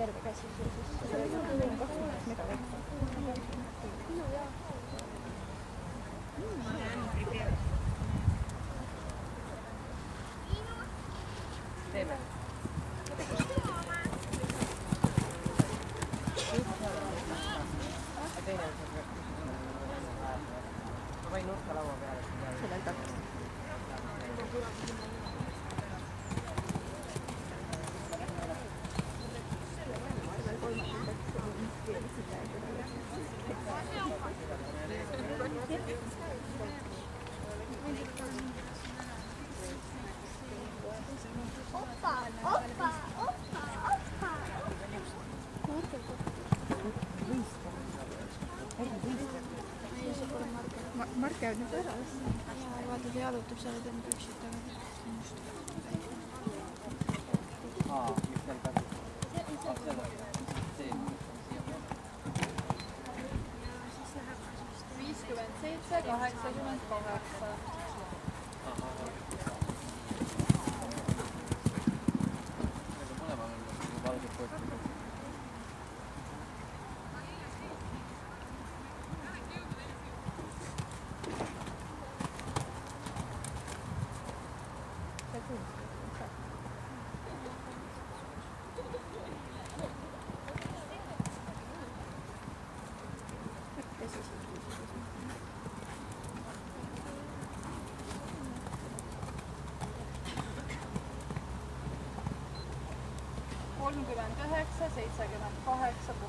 terve käsi. Teeme. Teine on see. Ma võin nurka laua peale. Sellel tagasi. Mark käib nüüd ära. Vaata, ta jalutab seal ja teeb püksid taga. Mis seal taga? See. 57, 88. Mõlemal on valged kohtid. Kolmkümmend 9, 78,